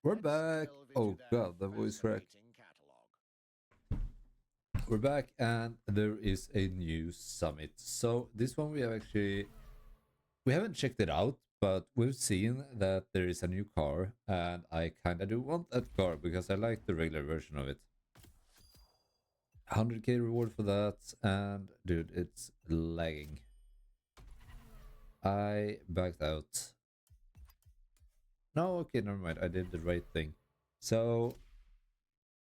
We're back. Oh god, that voice crack. We're back and there is a new summit. So this one we haven't checked it out, but we've seen that there is a new car and I kinda do want that car because I like the regular version of it. 100k reward for that, and dude, it's lagging. I backed out. No, okay, never mind. I did the right thing. So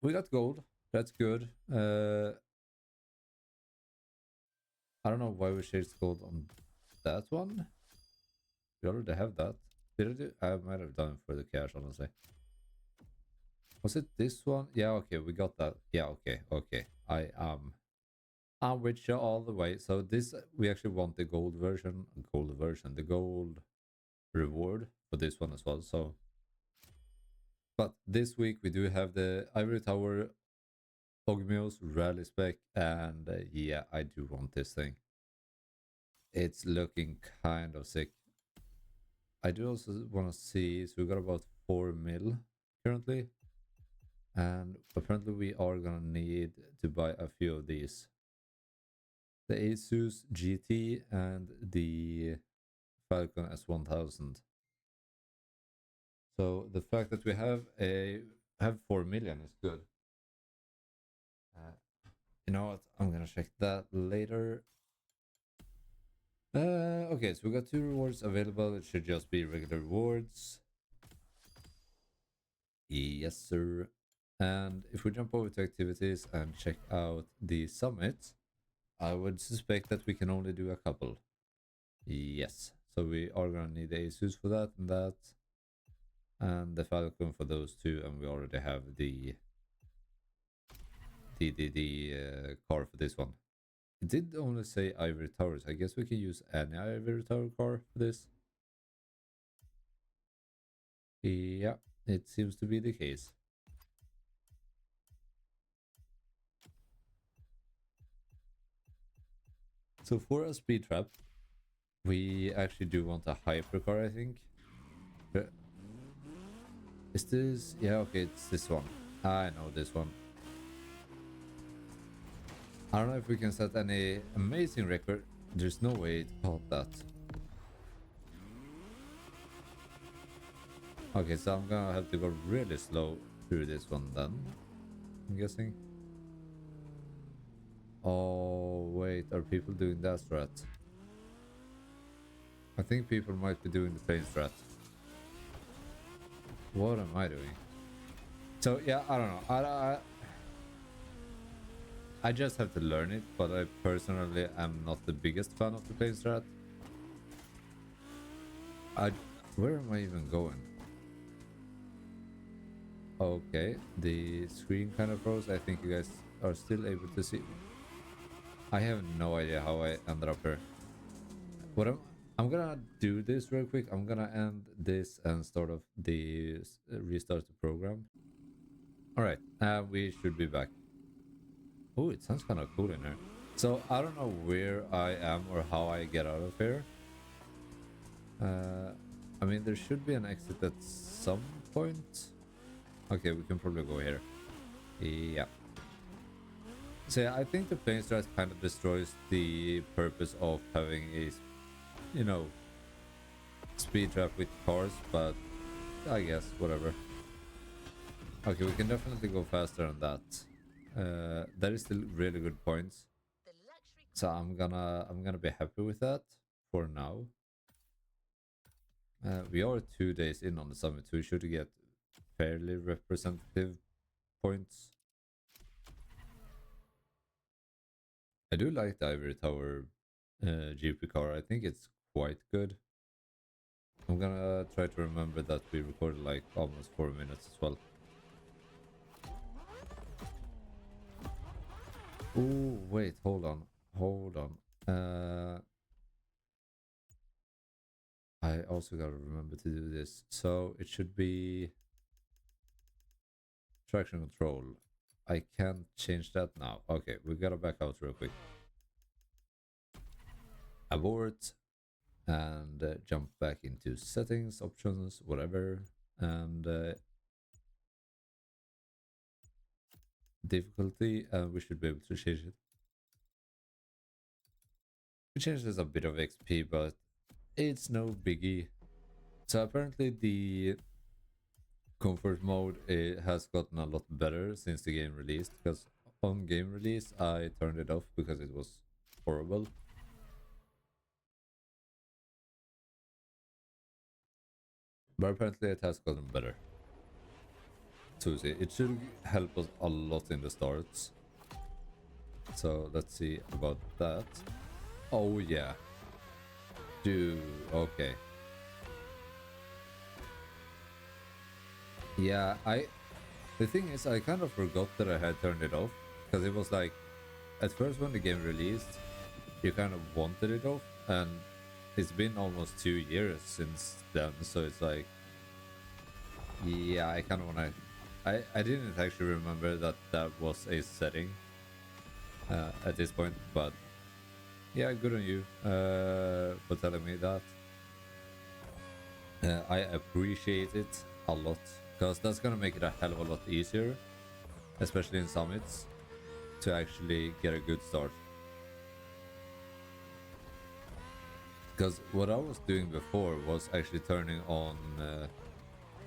we got gold. That's good. I don't know why we changed gold on that one. We already have that. Did I do? I might have done it for the cash, honestly. Was it this one? Yeah, okay, we got that. Yeah, okay. I'm with you all the way. So this, we actually want the the gold reward for this one as well. So, but this week we do have the Ivory Tower Ogmios rally spec, and yeah, I do want this thing. It's looking kind of sick. I do also want to see, so we got about 4 mil currently, and apparently we are gonna need to buy a few of these. The Asus GT and the Falcon S1000. So the fact that we have 4 million is good. You know what? I'm gonna check that later. Okay, so we got 2 rewards available. It should just be regular rewards. Yes, sir. And if we jump over to activities and check out the summit, I would suspect that we can only do a couple. Yes. So we are gonna need the Asus for that, and the Falcon for those two, and we already have the car for this one. It did only say Ivory Towers. I guess we can use any Ivory Tower car for this. Yeah, it seems to be the case. So for a speed trap, we actually do want a hypercar, I think. Is this? Yeah, okay, it's this one. I know this one. I don't know if we can set any amazing record. There's no way to call that. Okay, so I'm gonna have to go really slow through this one then, I'm guessing. Oh, wait, are people doing that strat? I think people might be doing the plane strat. What am I doing? So, yeah, I don't know. I just have to learn it, but I personally am not the biggest fan of the plane strat. Where am I even going? Okay, the screen kind of froze. I think you guys are still able to see. I have no idea how I ended up here. I'm gonna do this real quick. I'm gonna end this and start off the restart the program. All right, we should be back. Oh, it sounds kind of cool in here. So I don't know where I am or how I get out of here. I mean, there should be an exit at some point. Okay, we can probably go here. Yeah. So yeah, I think the plane strat kind of destroys the purpose of having a, you know, speed trap with cars, but I guess whatever. Okay, we can definitely go faster on that. That is still really good points. So I'm gonna be happy with that for now. We are 2 days in on the summit, so we should get fairly representative points. I do like the Ivory Tower GP car. I think it's quite good. I'm gonna try to remember that we recorded like almost 4 minutes as well. Oh, wait, hold on. Hold on. I also gotta remember to do this. So it should be traction control. I can't change that now. Okay, we gotta back out real quick. Abort and jump back into settings, options, whatever. and difficulty, and we should be able to change it. We changed this a bit of XP, but it's no biggie. So apparently the comfort mode, it has gotten a lot better since the game released, because on game release I turned it off because it was horrible. But apparently it has gotten better. So see, it should help us a lot in the starts. So let's see about that. Oh yeah. Dude, okay. Yeah, the thing is, I kind of forgot that I had turned it off, because it was like, at first when the game released, you kind of wanted it off, and it's been almost 2 years since then, so it's like, yeah, I kind of want to, I didn't actually remember that that was a setting at this point, but yeah, good on you for telling me that. I appreciate it a lot, because that's gonna make it a hell of a lot easier, especially in summits, to actually get a good start. Because what I was doing before was actually turning on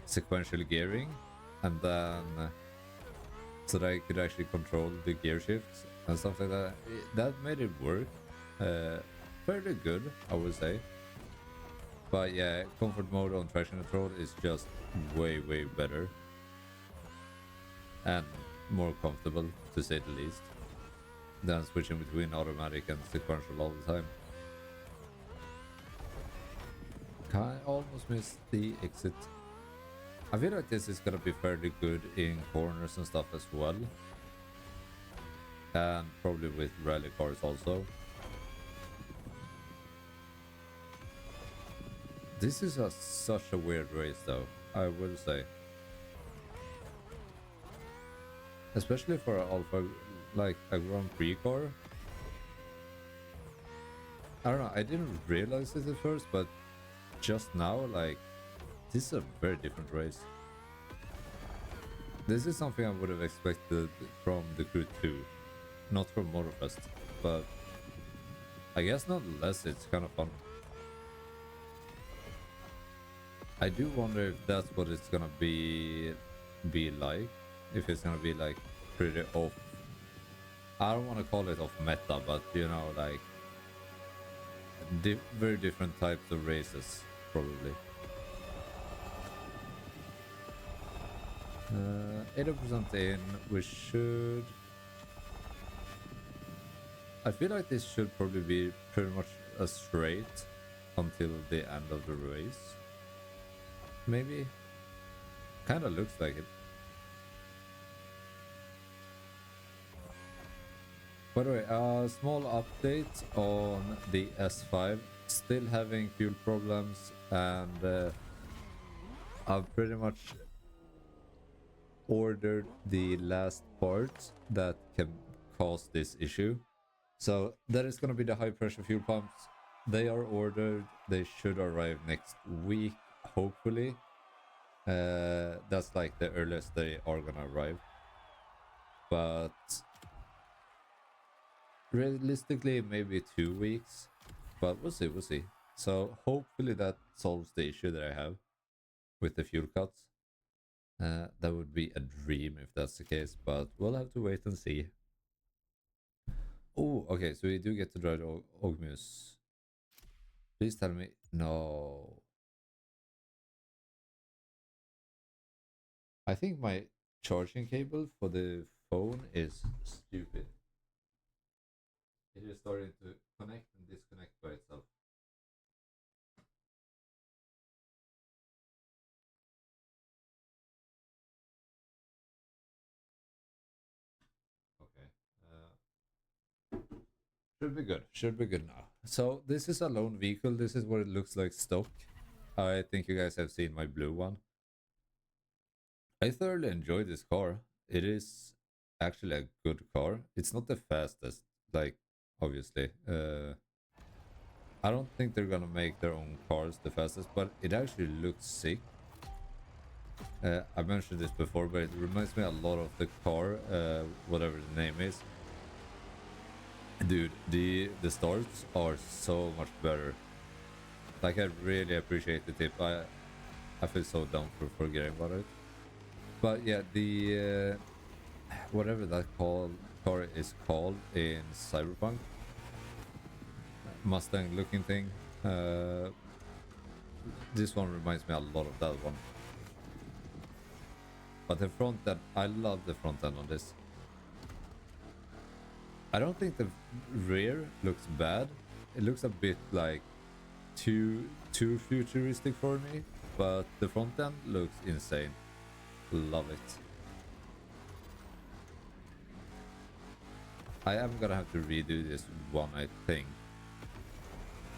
sequential gearing, and then so that I could actually control the gear shifts and stuff like that. That made it work fairly good, I would say. But yeah, comfort mode on traction control is just way better and more comfortable, to say the least, than switching between automatic and sequential all the time. I almost missed the exit. I feel like this is gonna be fairly good in corners and stuff as well, and probably with rally cars also. This is such a weird race though, I will say. Especially for an Alpha, like a Grand Prix car. I don't know, I didn't realize it at first, but just now, like, this is a very different race. This is something I would have expected from the Crew 2, not from Motorfest, but I guess nonetheless it's kind of fun. I do wonder if that's what it's gonna be like, if it's gonna be like pretty off. I don't want to call it off meta, but you know, like very different types of races, probably. 80% in, we should. I feel like this should probably be pretty much a straight until the end of the race. Maybe. Kind of looks like it. By the way, a small update on the S5. Still having fuel problems, and I've pretty much ordered the last part that can cause this issue. So that is going to be the high pressure fuel pumps. They are ordered. They should arrive next week, hopefully. That's like the earliest they are going to arrive. But realistically, maybe 2 weeks. But we'll see, we'll see. So hopefully that solves the issue that I have with the fuel cuts. That would be a dream if that's the case, but we'll have to wait and see. Oh, okay, so we do get to drive the Ogmus. Please tell me. No. I think my charging cable for the phone is stupid. It is starting to connect and disconnect by itself. Okay. Should be good. Should be good now. So this is a lone vehicle. This is what it looks like stock. I think you guys have seen my blue one. I thoroughly enjoy this car. It is actually a good car. It's not the fastest, like, obviously. I don't think they're gonna make their own cars the fastest, but it actually looks sick. I mentioned this before, but it reminds me a lot of the car, whatever the name is. Dude, the starts are so much better. Like, I really appreciate the tip. I feel so dumb for forgetting about it. But yeah, the whatever that car is called in Cyberpunk, Mustang looking thing. Uh, this one reminds me a lot of that one. But the front end, I love the front end on this. I don't think the rear looks bad. It looks a bit like too futuristic for me, but the front end looks insane. Love it. I am gonna have to redo this one, I think.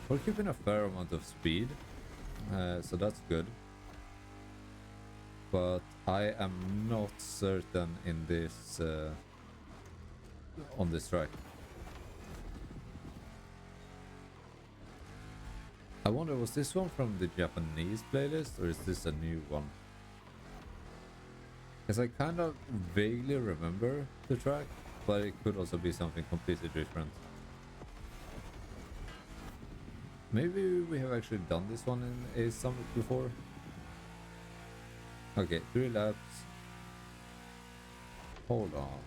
We're keeping a fair amount of speed, so that's good. But I am not certain in this on this track. I wonder, was this one from the Japanese playlist or is this a new one? Because I kind of vaguely remember the track, but it could also be something completely different. Maybe we have actually done this one in a summit before. Okay, 3 laps. Hold on.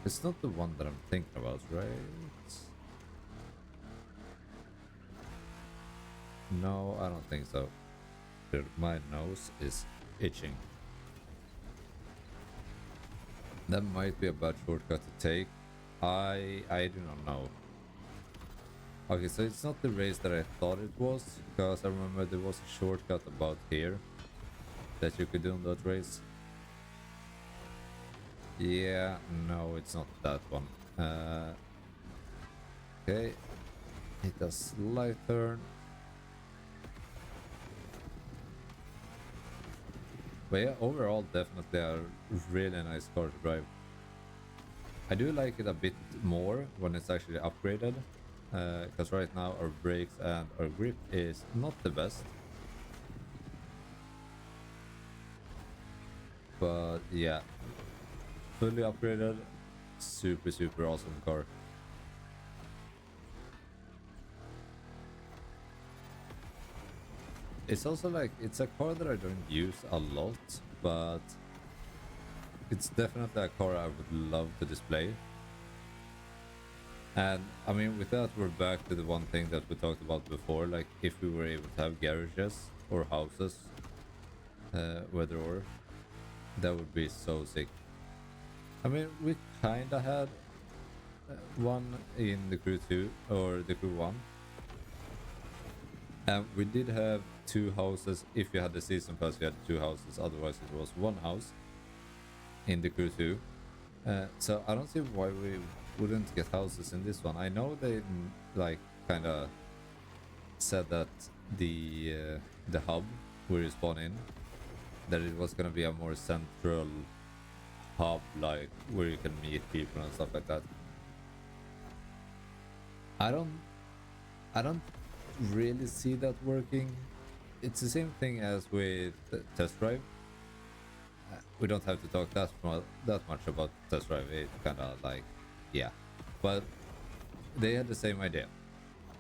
It's not the one that I'm thinking about, right? No, I don't think so. Dude, my nose is itching. That might be a bad shortcut to take. I do not know. Okay, so it's not the race that I thought it was, because I remember there was a shortcut about here that you could do in that race. Yeah, no, it's not that one. Okay, hit a slight turn. But yeah, overall, definitely a really nice car to drive. I do like it a bit more when it's actually upgraded, because right now our brakes and our grip is not the best. But yeah, fully upgraded, super awesome car. It's also like, it's a car that I don't use a lot, but it's definitely a car I would love to display. And I mean, with that, we're back to the one thing that we talked about before, like if we were able to have garages or houses, whether or, that would be so sick. I mean, we kinda had one in the crew 2 or the crew 1. And we did have 2 houses. If you had the season pass, you had 2 houses. Otherwise, it was 1 house in the crew 2. So I don't see why we wouldn't get houses in this one. I know they like kind of said that the hub where you spawn in, that it was gonna be a more central hub, like where you can meet people and stuff like that. I don't I don't really see that working. It's the same thing as with test drive. We don't have to talk that much about test drive. It kind of like, yeah, but they had the same idea.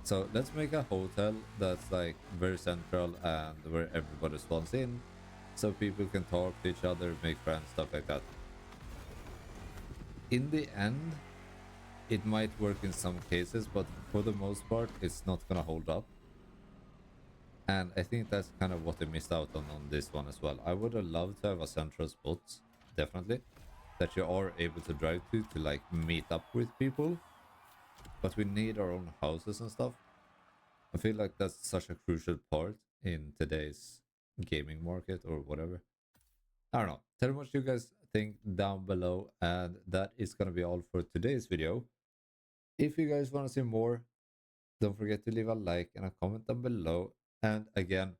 So let's make a hotel that's like very central and where everybody spawns in, so people can talk to each other, make friends, stuff like that. In the end, it might work in some cases, but for the most part, it's not gonna hold up. And I think that's kind of what they missed out on this one as well. I would have loved to have a central spot, definitely, that you are able to drive to like meet up with people. But we need our own houses and stuff. I feel like that's such a crucial part in today's gaming market or whatever. I don't know. Tell me what you guys think down below. And that is going to be all for today's video. If you guys want to see more, don't forget to leave a like and a comment down below. And again,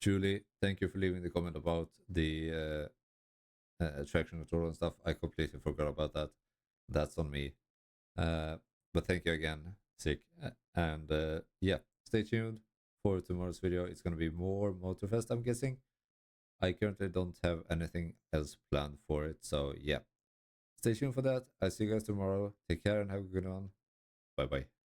Julie, thank you for leaving the comment about the traction control and stuff. I completely forgot about that. That's on me. Uh, but thank you again, Sick. And yeah, stay tuned for tomorrow's video. It's going to be more Motorfest, I'm guessing. I currently don't have anything else planned for it, so yeah. Stay tuned for that. I'll see you guys tomorrow. Take care and have a good one. Bye bye.